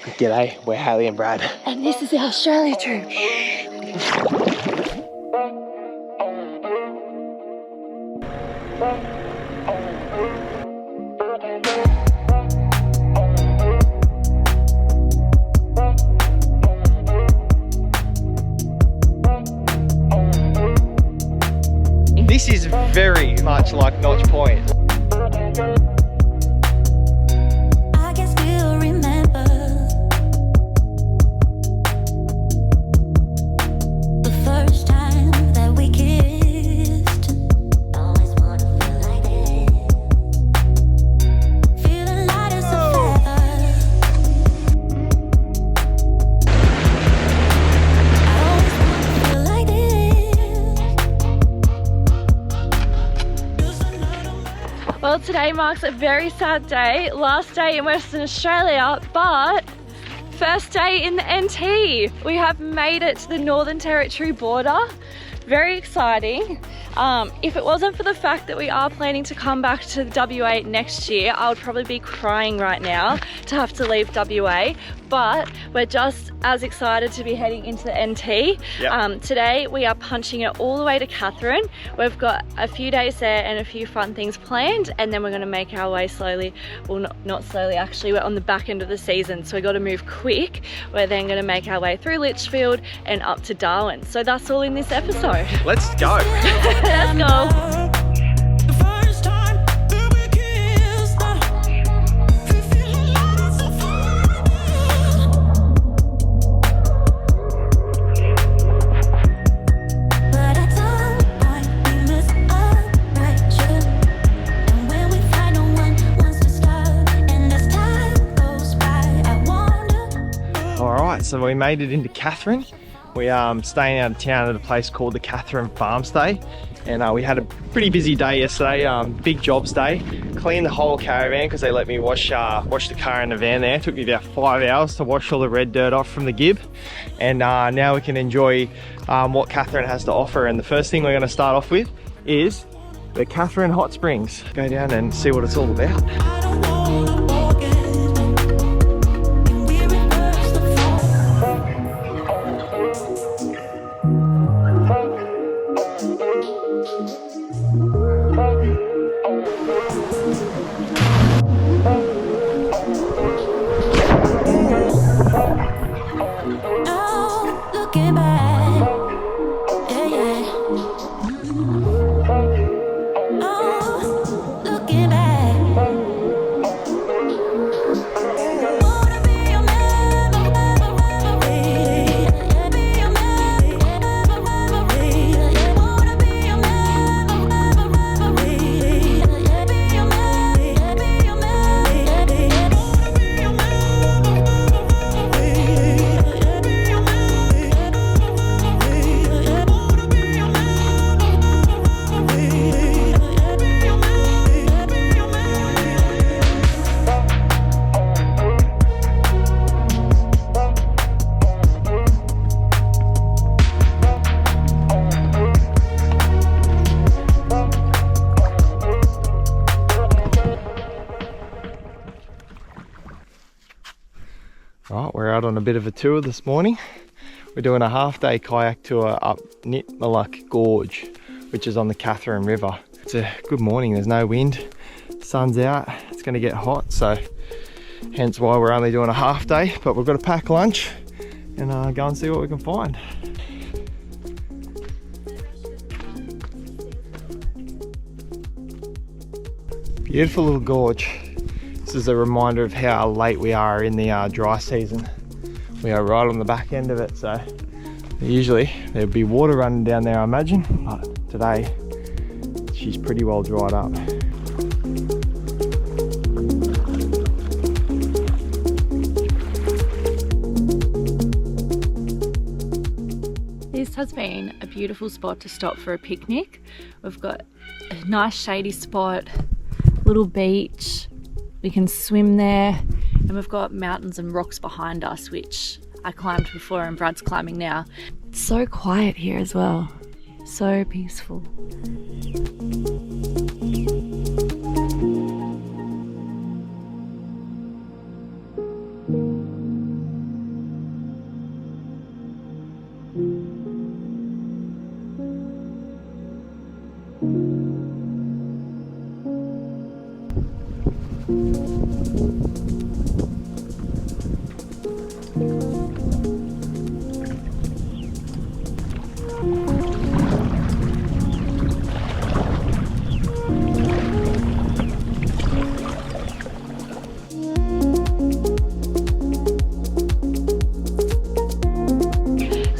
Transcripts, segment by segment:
G'day, we're Haley and Brad. And this is our Australia trip. This is very much like Notch Point. I can still remember the first time that we kissed. Always wanna feel like this, feeling light as a feather. I always wanna feel like this. Well, today marks a very sad day. Last day in Western Australia, but first day in the NT. We have made it to the Northern Territory border. Very exciting. If it wasn't for the fact that we are planning to come back to WA next year, I would probably be crying right now to have to leave WA. But we're just as excited to be heading into the NT. Yep. Today we are punching it all the way to Katherine. We've got a few days there and a few fun things planned, and then we're going to make our way slowly. Well, not slowly actually, we're on the back end of the season, so we got to move quick. We're then going to make our way through Litchfield and up to Darwin. So that's all in this episode. Let's go. Let's go. So we made it into Katherine. We staying out of town at a place called the Katherine Farmstay, and we had a pretty busy day yesterday. Big jobs day. Cleaned the whole caravan because they let me wash the car in the van there. It took me about 5 hours to wash all the red dirt off from the gib, and now we can enjoy what Katherine has to offer. And the first thing we're going to start off with is the Katherine Hot Springs. Go down and see what it's all about. Right, we're out on a bit of a tour this morning. We're doing a half-day kayak tour up Nitmiluk Gorge, which is on the Katherine River. It's a good morning, there's no wind, sun's out, it's going to get hot, so hence why we're only doing a half day, but we've got to pack lunch and go and see what we can find. Beautiful little gorge. This is a reminder of how late we are in the dry season. We are right on the back end of it, so usually there'd be water running down there, I imagine, but today she's pretty well dried up. This has been a beautiful spot to stop for a picnic. We've got a nice shady spot, little beach. We can swim there, and we've got mountains and rocks behind us, which I climbed before and Brad's climbing now. It's so quiet here as well, so peaceful.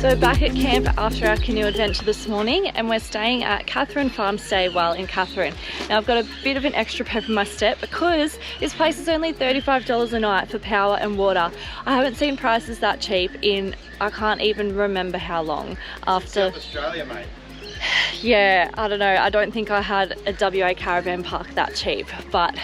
So back at camp after our canoe adventure this morning, and we're staying at Katherine Farm Stay while in Katherine. Now I've got a bit of an extra pep in my step because this place is only $35 a night for power and water. I haven't seen prices that cheap in, I can't even remember how long. After South Australia, mate. Yeah, I don't know, I don't think I had a WA caravan park that cheap, but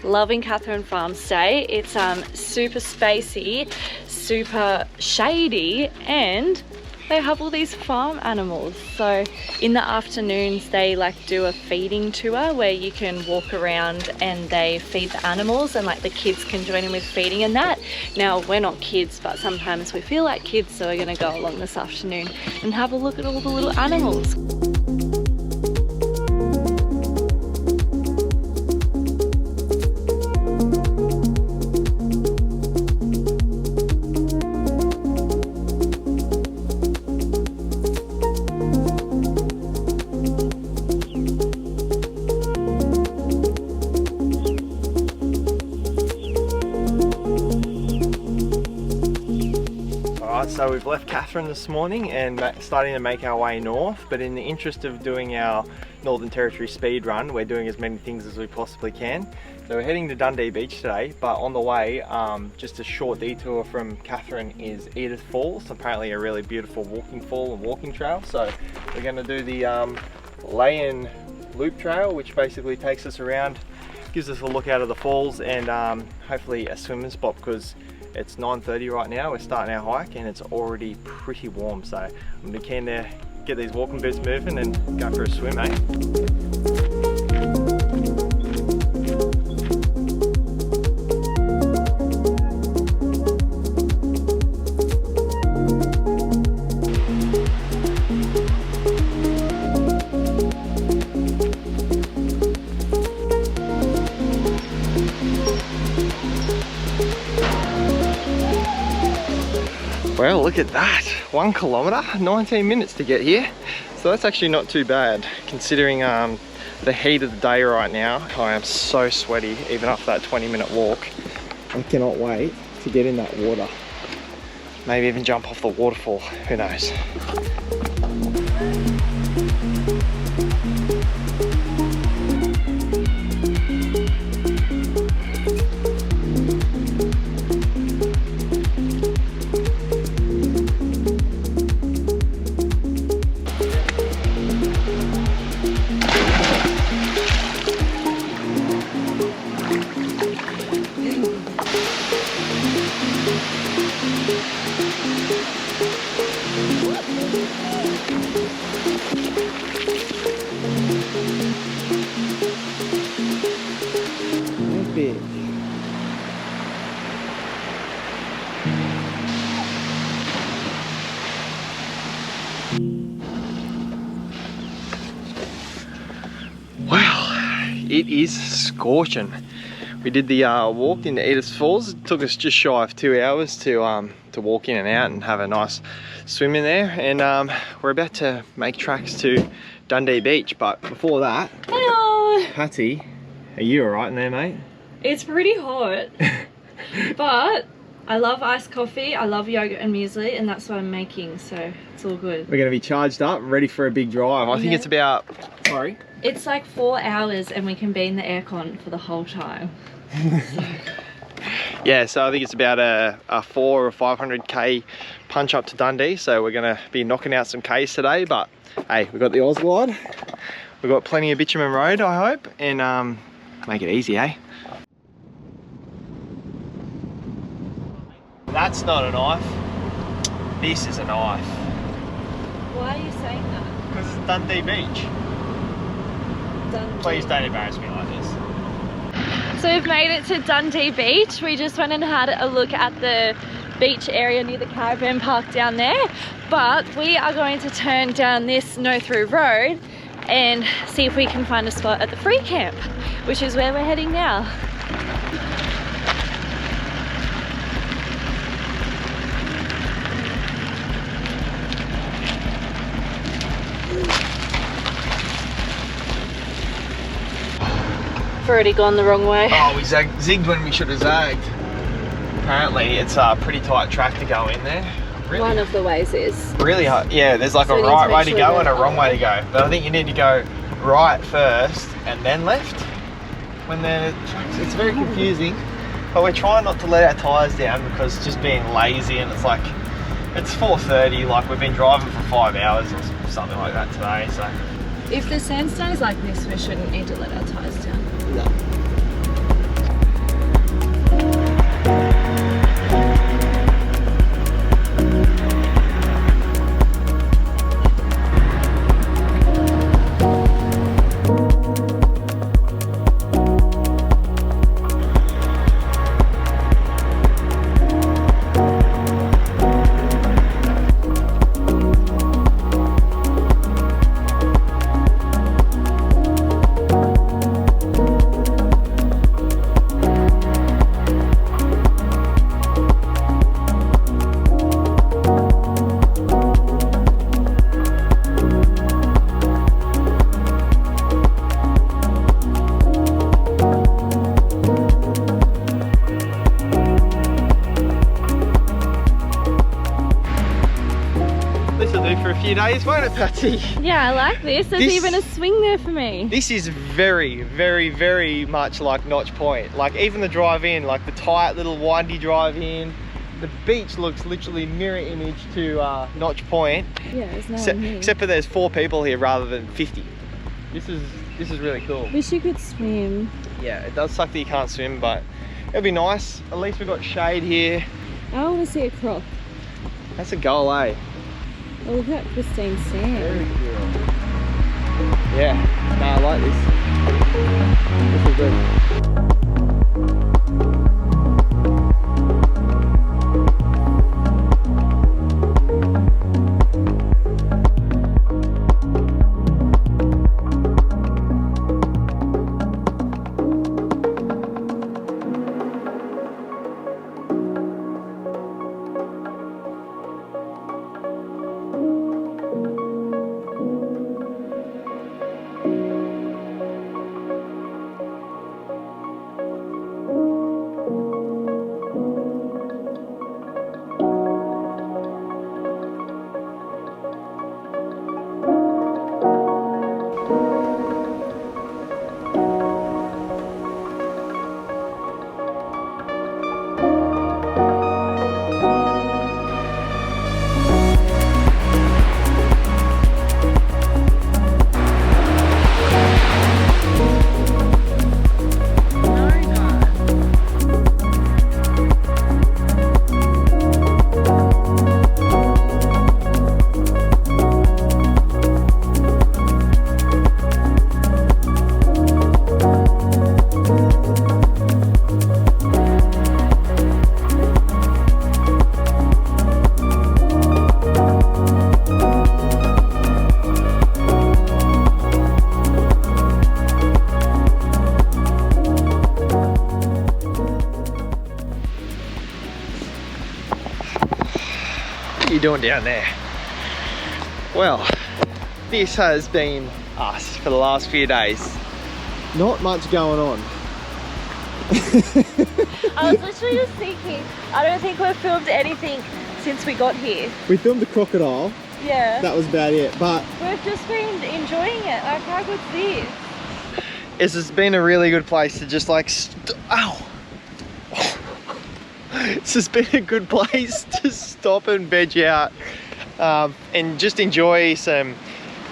loving Katherine Farm Stay. It's super spacey, super shady, and they have all these farm animals. So in the afternoons they like do a feeding tour where you can walk around and they feed the animals, and like the kids can join in with feeding and that. Now we're not kids, but sometimes we feel like kids, so we're gonna go along this afternoon and have a look at all the little animals. So we've left Katherine this morning and starting to make our way north, but in the interest of doing our Northern Territory speed run, we're doing as many things as we possibly can. So we're heading to Dundee Beach today, but on the way, just a short detour from Katherine is Edith Falls, apparently a really beautiful walking fall and walking trail. So we're going to do the lay-in loop trail, which basically takes us around, gives us a look out of the falls, and hopefully a swimming spot, because it's 9:30 right now. We're starting our hike and it's already pretty warm, so I'm gonna be keen to get these walking boots moving and go for a swim, eh? Well, look at that, 1 kilometre, 19 minutes to get here. So that's actually not too bad considering the heat of the day right now. I am so sweaty even after that 20-minute walk. I cannot wait to get in that water. Maybe even jump off the waterfall, who knows. It is scorching. We did the walk into Edith Falls. It took us just shy of 2 hours to walk in and out and have a nice swim in there. And we're about to make tracks to Dundee Beach. But before that, hello, Patty, are you alright in there, mate? It's pretty hot, but I love iced coffee, I love yogurt and muesli, and that's what I'm making, so it's all good. We're going to be charged up, ready for a big drive. I think it's about, sorry? It's like 4 hours and we can be in the aircon for the whole time. Yeah, so I think it's about a 400 or 500k punch up to Dundee, so we're going to be knocking out some Ks today, but hey, we've got the Oswald, we've got plenty of bitumen road, I hope, and make it easy, eh? That's not a knife, this is a knife. Why are you saying that? Because it's Dundee Beach. Dundee. Please don't embarrass me like this. So we've made it to Dundee Beach. We just went and had a look at the beach area near the caravan park down there, but we are going to turn down this no-through road and see if we can find a spot at the free camp, which is where we're heading now. I've already gone the wrong way. Oh, we zigged when we should have zagged. Apparently it's a pretty tight track to go in there. really, one of the ways is. really hard. Yeah, there's like So a we need to right make way to sure go we're and a wrong way to following. go. But I think you need to go right first and then left. When it's very confusing. But we're trying not to let our tyres down because it's just being lazy, and it's like, it's 4:30, like we've been driving for 5 hours or something like that today, so. If the sand stays like this, we shouldn't need to let our tyres down. No. For a few days, won't it, Patsy? Yeah, I like this. There's even a swing there for me. This is very, very, very much like Notch Point. Like even the drive in, like the tight little windy drive in. The beach looks literally mirror image to Notch Point. Yeah, there's no one here. Except for there's 4 people here rather than 50. This is really cool. Wish you could swim. Yeah, it does suck that you can't swim, but it'll be nice. At least we've got shade here. I want to see a croc. That's a goal, eh? Oh, look at that pristine sand. Very cool. Yeah, no, I like this. This is good. What are you doing down there? Well, this has been us for the last few days. Not much going on. I was literally just thinking, I don't think we've filmed anything since we got here. We filmed the crocodile. Yeah. That was about it, but We've just been enjoying it. Like, how good's this? this has been a really good place to just like, ow! This has been a good place to stop and veg out and just enjoy some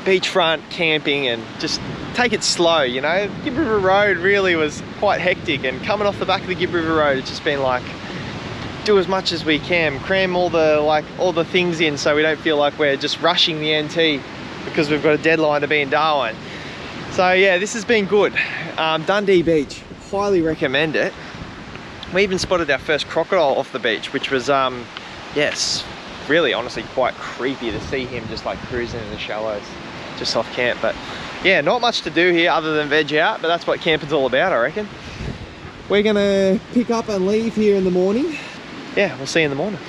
beachfront camping and just take it slow, you know. Gibb River Road really was quite hectic, and coming off the back of the Gibb River Road, it's just been like, do as much as we can, cram all the things in so we don't feel like we're just rushing the NT because we've got a deadline to be in Darwin. So yeah, this has been good. Dundee Beach, highly recommend it. We even spotted our first crocodile off the beach, which was yes, really honestly quite creepy to see him just like cruising in the shallows just off camp. But yeah, not much to do here other than veg out, but that's what camping's all about, I reckon. We're gonna pick up and leave here in the morning. Yeah, we'll see you in the morning.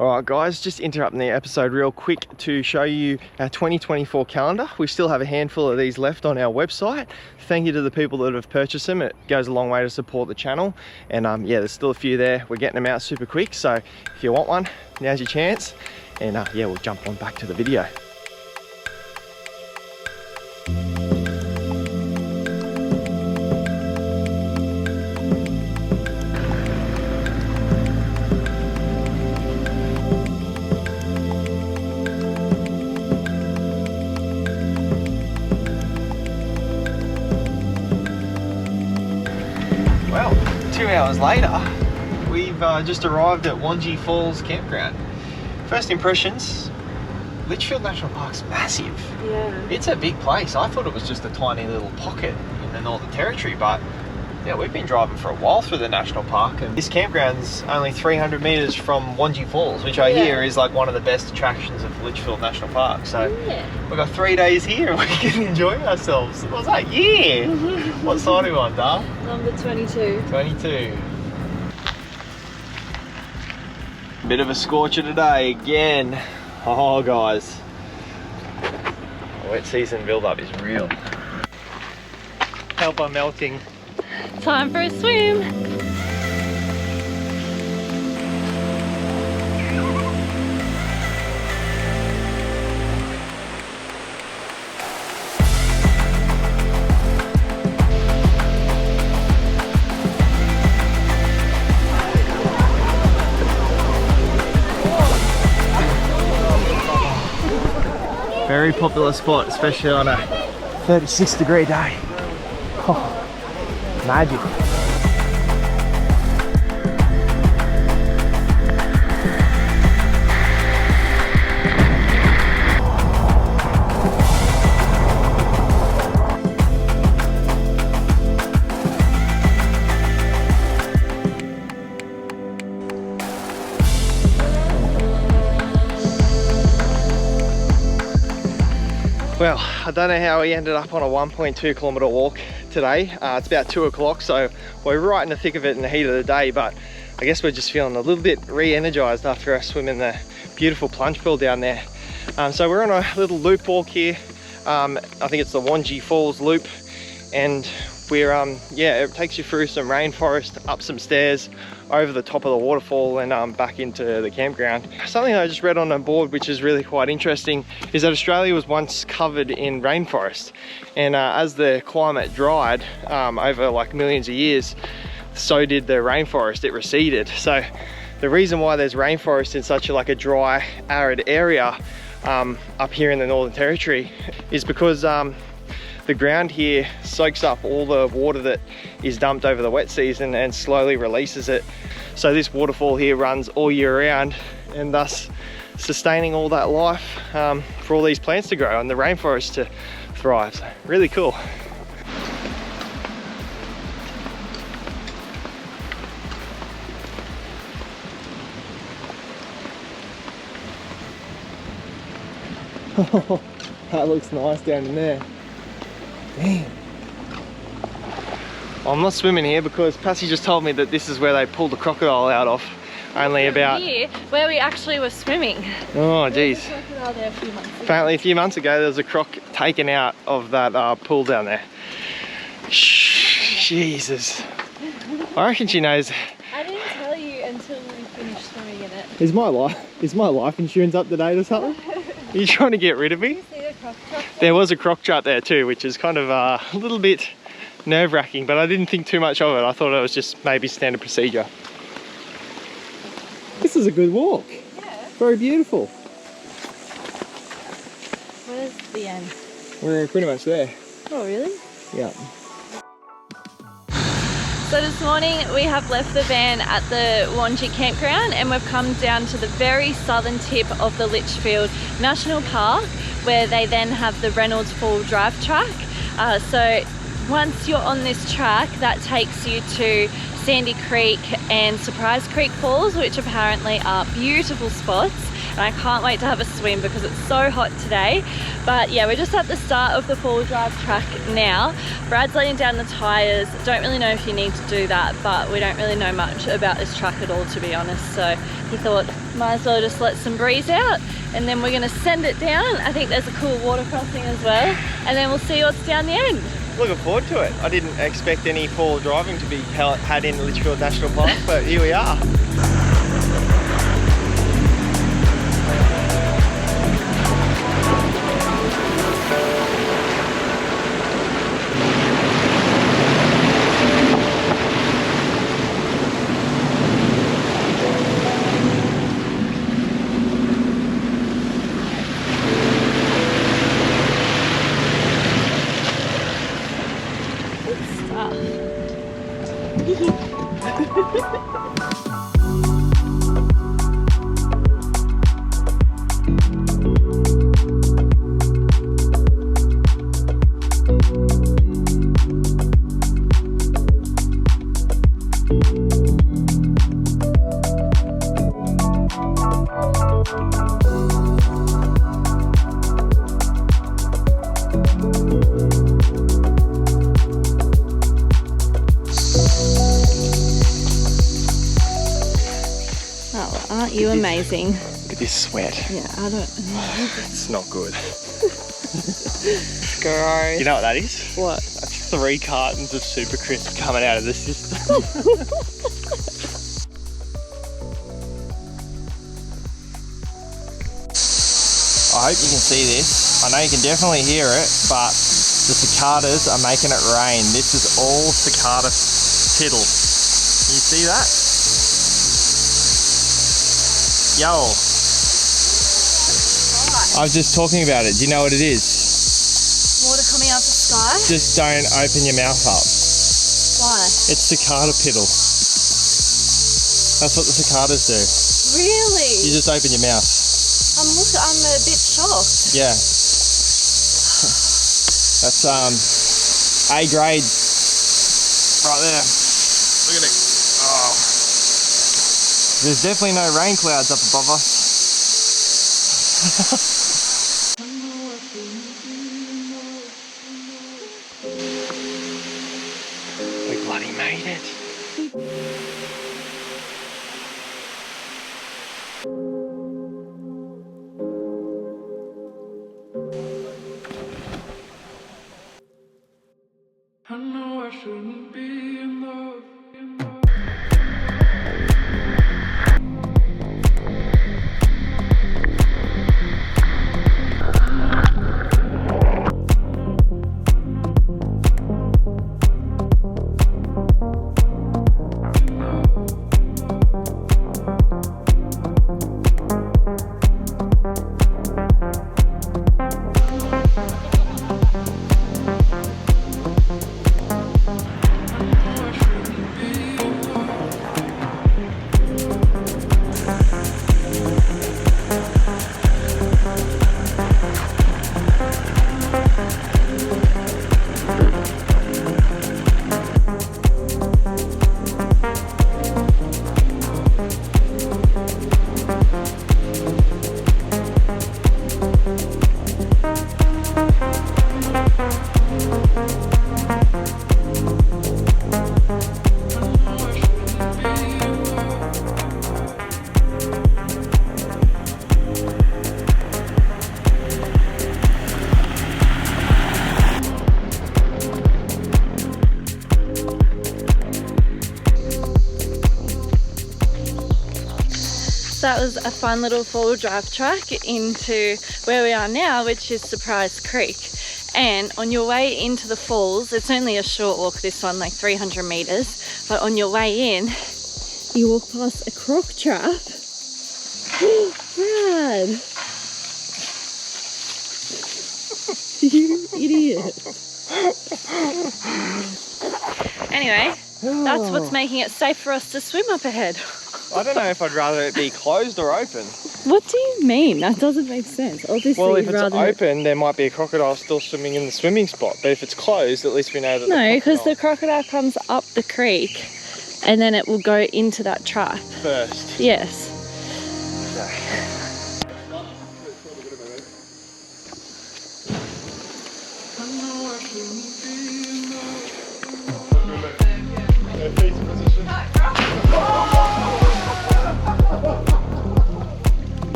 Alright guys, just interrupting the episode real quick to show you our 2024 calendar. We still have a handful of these left on our website. Thank you to the people that have purchased them. It goes a long way to support the channel. And yeah, there's still a few there. We're getting them out super quick. So if you want one, now's your chance. And yeah, we'll jump on back to the video. Well, 2 hours later, we've just arrived at Wangi Falls campground. First impressions, Litchfield National Park's massive. Yeah. It's a big place. I thought it was just a tiny little pocket in the Northern Territory, but yeah, we've been driving for a while through the national park, and this campground's only 300 metres from Wangi Falls, which I hear is like one of the best attractions of Litchfield National Park. So we've got 3 days here and we can enjoy ourselves. What was that? Yeah! What side are we on, Dar? Number 22. 22. Bit of a scorcher today again. Oh guys, the wet season build-up is real. Help I'm melting. Time for a swim. Very popular spot, especially on a 36-degree day. Oh, magic. Well, I don't know how we ended up on a 1.2 kilometre walk today. It's about 2 o'clock, so we're right in the thick of it in the heat of the day, but I guess we're just feeling a little bit re-energized after our swim in the beautiful plunge pool down there. So we're on a little loop walk here. I think it's the Wangi Falls loop, and we're yeah, it takes you through some rainforest, up some stairs, over the top of the waterfall, and back into the campground. Something I just read on a board which is really quite interesting is that Australia was once covered in rainforest, and as the climate dried over like millions of years, so did the rainforest. It receded. So the reason why there's rainforest in such a dry, arid area up here in the Northern Territory is because the ground here soaks up all the water that is dumped over the wet season and slowly releases it. So this waterfall here runs all year round, and thus sustaining all that life for all these plants to grow and the rainforest to thrive. So really cool. Oh, that looks nice down in there. Damn. I'm not swimming here because Passy just told me that this is where they pulled the crocodile out of only about... Here, where we actually were swimming. Oh geez. There was a crocodile there a few months ago. Apparently a few months ago there was a croc taken out of that pool down there. Jesus. I reckon she knows. I didn't tell you until we finished swimming in it. Is my life insurance up to date or something? Are you trying to get rid of me? See the croc chop? There was a croc chart there too, which is kind of a little bit nerve-wracking, but I didn't think too much of it. I thought it was just maybe standard procedure. This is a good walk. Yeah. Very beautiful. Where's the end? We're pretty much there. Oh, really? Yeah. So this morning we have left the van at the Wangi campground, and we've come down to the very southern tip of the Litchfield National Park, where they then have the Reynolds Falls drive track. So once you're on this track, that takes you to Sandy Creek and Surprise Creek Falls, which apparently are beautiful spots. and I can't wait to have a swim because it's so hot today. But yeah, we're just at the start of the four-wheel drive track now. Brad's laying down the tyres. Don't really know if you need to do that, but we don't really know much about this track at all, to be honest. So he thought might as well just let some breeze out, and then we're going to send it down. I think there's a cool water crossing as well, and then we'll see what's down the end. Looking forward to it. I didn't expect any four-wheel driving to be had in Litchfield National Park, but here we are. Aren't you amazing? Look at this sweat. Yeah, I don't... It's not good. Gross. You know what that is? What? That's 3 cartons of Super Crisp coming out of the system. I hope you can see this. I know you can definitely hear it, but the cicadas are making it rain. This is all cicada tittle. Can you see that? Yo. I was just talking about it. Do you know what it is? Water coming out the sky? Just don't open your mouth up. Why? It's cicada piddle. That's what the cicadas do. Really? You just open your mouth. I'm a bit shocked. Yeah. That's A grade right there. Look at it. Oh. There's definitely no rain clouds up above us. We bloody made it. I know I shouldn't be in love. That was a fun little four-wheel drive track into where we are now, which is Surprise Creek. And on your way into the falls, it's only a short walk, this one, like 300 meters, but on your way in, you walk past a croc trap. Brad! You idiot. Anyway, that's what's making it safe for us to swim up ahead. I don't know if I'd rather it be closed or open. What do you mean? That doesn't make sense. Obviously, Well, if it's rather open, there might be a crocodile still swimming in the swimming spot. But if it's closed, at least we know that. No, because the crocodile comes up the creek and then it will go into that trap. first. Yes.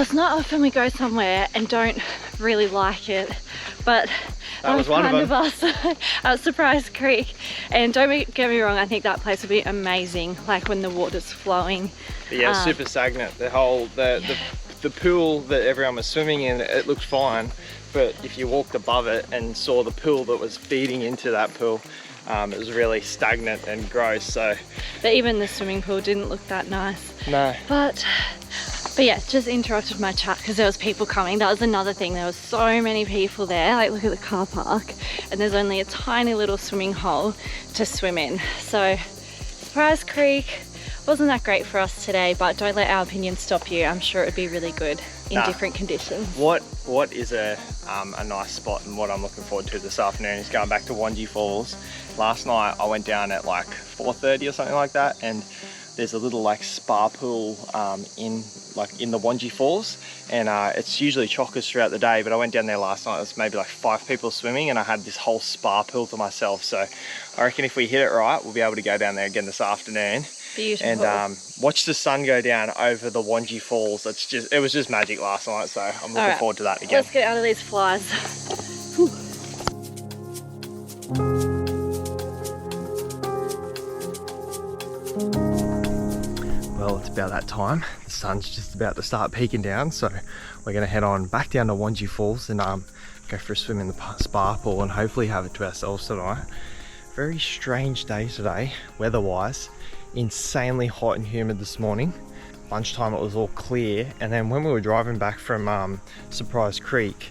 Well, it's not often we go somewhere and don't really like it, but that was one of us at Surprise Creek. And don't get me wrong, I think that place would be amazing, like when the water's flowing. But yeah, super stagnant. The pool that everyone was swimming in, it looked fine, but if you walked above it and saw the pool that was feeding into that pool, it was really stagnant and gross. So even the swimming pool didn't look that nice. No. But yeah, just interrupted my chat because there was people coming. That was another thing. There was so many people there. Like, look at the car park, and there's only a tiny little swimming hole to swim in. So Surprise Creek wasn't that great for us today, but don't let our opinion stop you. I'm sure it would be really good in different conditions. What is a nice spot, and what I'm looking forward to this afternoon is going back to Wangi Falls. Last night I went down at like 4:30 or something like that, and there's a little like spa pool in the Wangi Falls, and it's usually chockers throughout the day, but I went down there last night. There's maybe like 5 people swimming, and I had this whole spa pool to myself. So I reckon if we hit it right, we'll be able to go down there again this afternoon. Beautiful. And watch the sun go down over the Wangi Falls. It was just magic last night, so I'm looking forward to that again. Let's get out of these flies. Well, it's about that time. The sun's just about to start peeking down, so we're going to head on back down to Wangi Falls and go for a swim in the spa pool and hopefully have it to ourselves tonight. Very strange day today, weather-wise. Insanely hot and humid this morning. Lunchtime it was all clear, and then when we were driving back from Surprise Creek,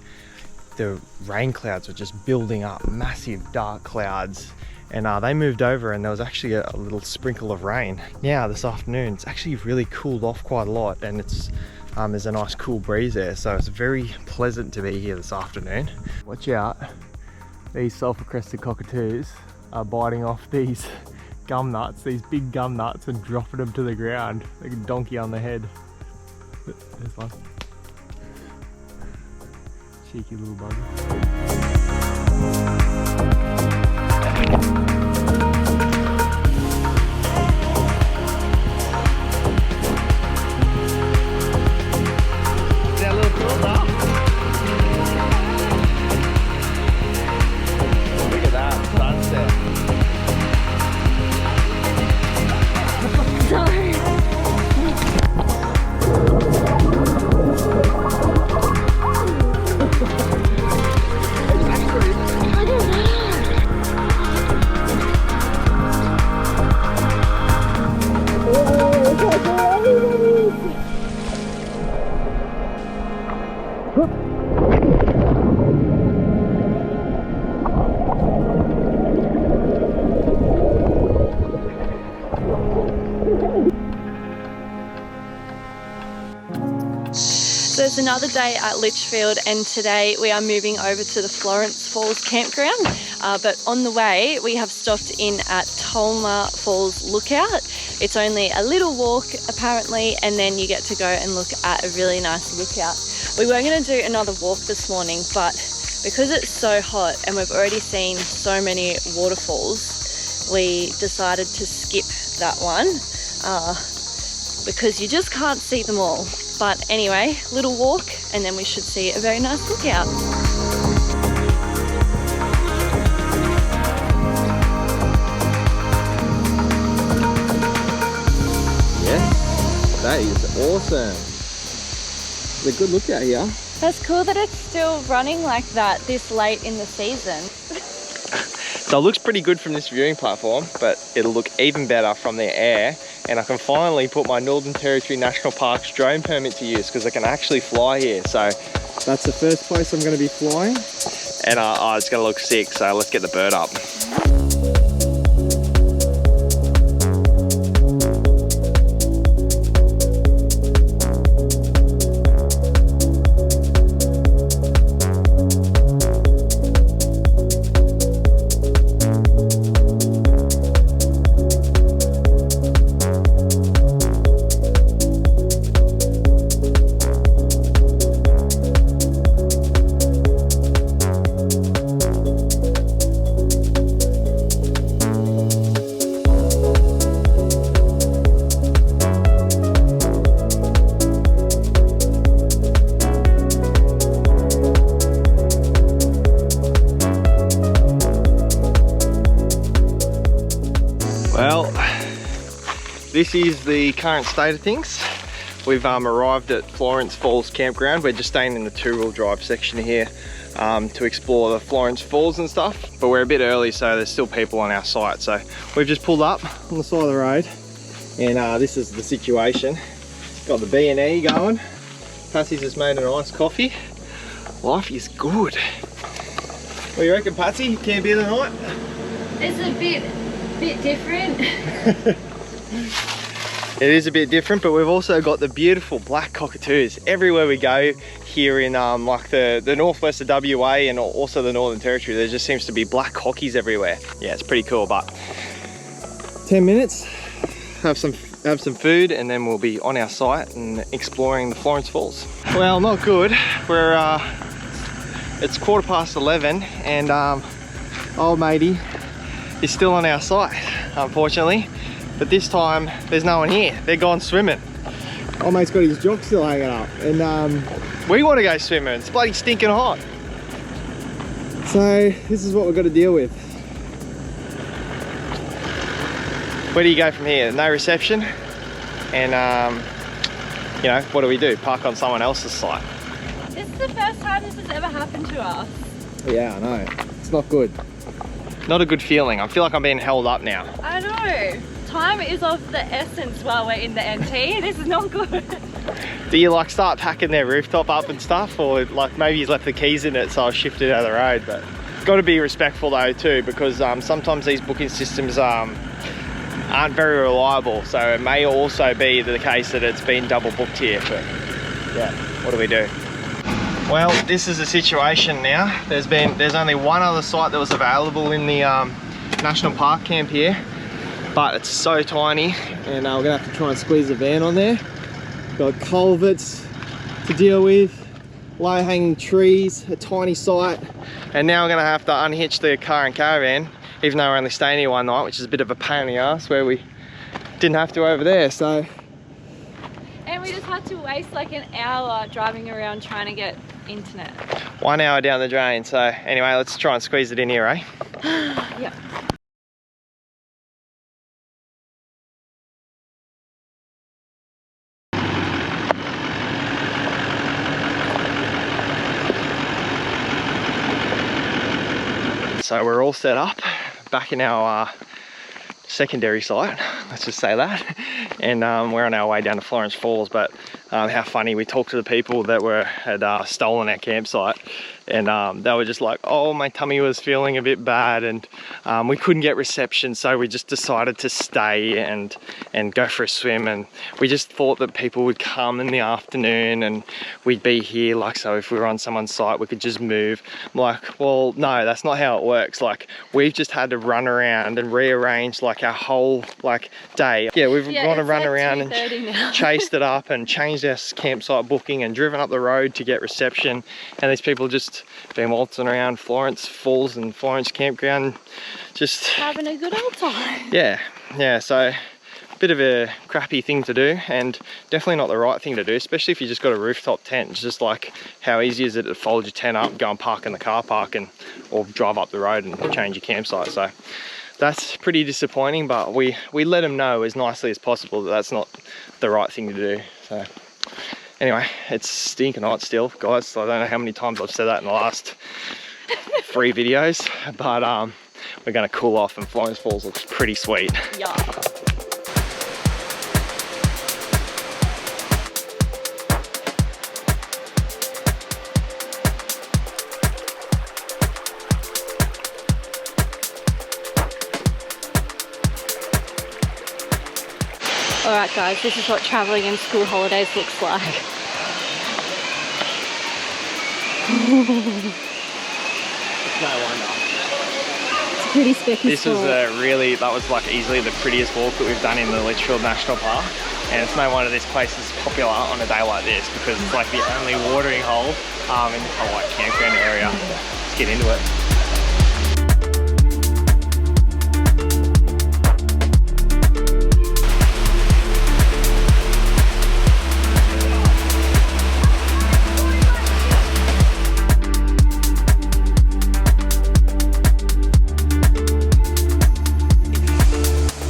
the rain clouds were just building up, massive dark clouds. And they moved over, and there was actually a little sprinkle of rain. Now this afternoon it's actually really cooled off quite a lot, and it's there's a nice cool breeze there, so it's very pleasant to be here this afternoon. Watch out, these sulphur-crested cockatoos are biting off these gum nuts, these big gum nuts, and dropping them to the ground like a donkey on the head. There's one. Cheeky little bugger. So it's another day at Litchfield, and today we are moving over to the Florence Falls campground, but on the way we have stopped in at Tolmer Falls Lookout. It's only a little walk apparently, and then you get to go and look at a really nice lookout. We were going to do another walk this morning, but because it's so hot and we've already seen so many waterfalls, we decided to skip that one because you just can't see them all. But anyway, little walk, and then we should see a very nice lookout. Yes, that is awesome. It's a good lookout here. That's cool that it's still running like that this late in the season. So it looks pretty good from this viewing platform, but it'll look even better from the air. And I can finally put my Northern Territory National Park's drone permit to use because I can actually fly here. So that's the first place I'm going to be flying. And it's going to look sick, so let's get the bird up. this is the current state of things. We've arrived at Florence Falls campground. We're just staying in the two-wheel drive section here to explore the Florence Falls and stuff, but we're a bit early, so there's still people on our site. So we've just pulled up on the side of the road, and this is the situation. Got the B&E going. Patsy's just made a nice coffee. Life is good. What do you reckon, Patsy? Camp here tonight? It's a bit different. It is a bit different, but we've also got the beautiful black cockatoos everywhere we go here in like the northwest of WA and also the Northern Territory. There just seems to be black cockies everywhere. Yeah, it's pretty cool. But 10 minutes, have some food, and then we'll be on our site and exploring the Florence Falls. Well, not good. We're it's 11:15, and old matey is still on our site, unfortunately. But this time, there's no one here. They're gone swimming. Old mate's got his jock still hanging up. And we want to go swimming. It's bloody stinking hot. So, this is what we've got to deal with. Where do you go from here? No reception. And, you know, what do? Park on someone else's site. This is the first time this has ever happened to us. Yeah, I know. It's not good. Not a good feeling. I feel like I'm being held up now. I know. Time is of the essence while we're in the NT. This is not good. Do you like start packing their rooftop up and stuff, or like maybe he's left the keys in it, so I'll shift it out of the road? But got to be respectful though too, because sometimes these booking systems aren't very reliable. So it may also be the case that it's been double booked here. But yeah, what do we do? Well, this is the situation now. There's only one other site that was available in the national park camp here, but it's so tiny, and we're gonna have to try and squeeze a van on there. Got culverts to deal with, low-hanging trees, a tiny site, and now we're gonna have to unhitch the car and caravan, even though we're only staying here one night, which is a bit of a pain in the ass, where we didn't have to over there. So, and we just had to waste like an hour driving around trying to get internet. 1 hour down the drain. So anyway, let's try and squeeze it in here, eh? Yep. So we're all set up back in our secondary site, let's just say that, and we're on our way down to Florence Falls. But how funny, we talked to the people that had stolen our campsite, and they were just like, oh, my tummy was feeling a bit bad, and we couldn't get reception, so we just decided to stay and go for a swim. And we just thought that people would come in the afternoon and we'd be here, like, so if we were on someone's site we could just move. I'm like, well, no, that's not how it works. Like, we've just had to run around and rearrange like our whole like day. Yeah, we've gone to run around and chased it up and changed our campsite booking and driven up the road to get reception, and these people just been waltzing around Florence Falls and Florence campground, just having a good old time. Yeah, so bit of a crappy thing to do, and definitely not the right thing to do, especially if you just got a rooftop tent. It's just like, how easy is it to fold your tent up, go and park in the car park, or drive up the road and change your campsite. So that's pretty disappointing, but we let them know as nicely as possible that that's not the right thing to do. So anyway, it's stinking hot still, guys. I don't know how many times I've said that in the last 3 videos, but we're gonna cool off, and Florence Falls looks pretty sweet. Yeah. Alright guys, this is what travelling in school holidays looks like. It's no wonder. It's a pretty specky This was that was like easily the prettiest walk that we've done in the Litchfield National Park. And it's no wonder this place is popular on a day like this, because it's like the only watering hole in this whole like campground area. Let's get into it.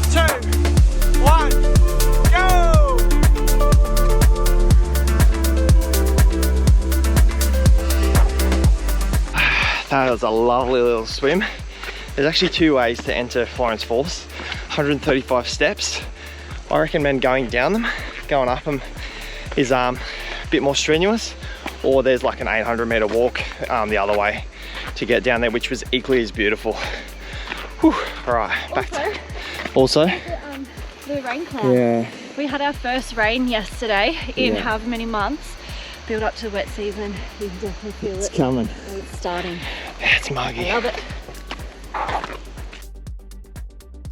Two, one. It was a lovely little swim. There's actually 2 ways to enter Florence Falls. 135 steps. I recommend going down them. Going up them is a bit more strenuous, or there's like an 800-meter walk the other way to get down there, which was equally as beautiful. Whew. All right, back to also the rain cloud. Yeah, we had our first rain yesterday in however many months. Build up to wet season, you can definitely feel it's coming. It's starting. It's muggy. I love it.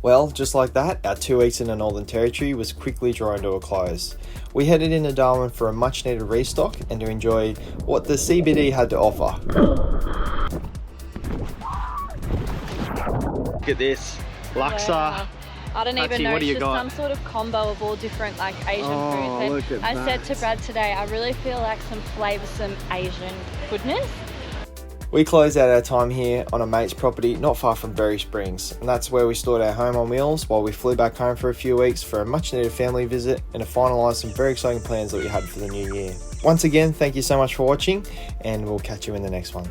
Well, just like that, our 2 weeks in the Northern Territory was quickly drawing to a close. We headed into Darwin for a much needed restock and to enjoy what the CBD had to offer. Look at this, laksa. Wow. I don't even know, what do it's you just got? some sort of combo of all different like Asian Oh, foods. look at I that. said to Brad today, I really feel like some flavoursome Asian goodness. We closed out our time here on a mate's property not far from Berry Springs, and that's where we stored our home on wheels while we flew back home for a few weeks for a much needed family visit and to finalise some very exciting plans that we had for the new year. Once again, thank you so much for watching, and we'll catch you in the next one.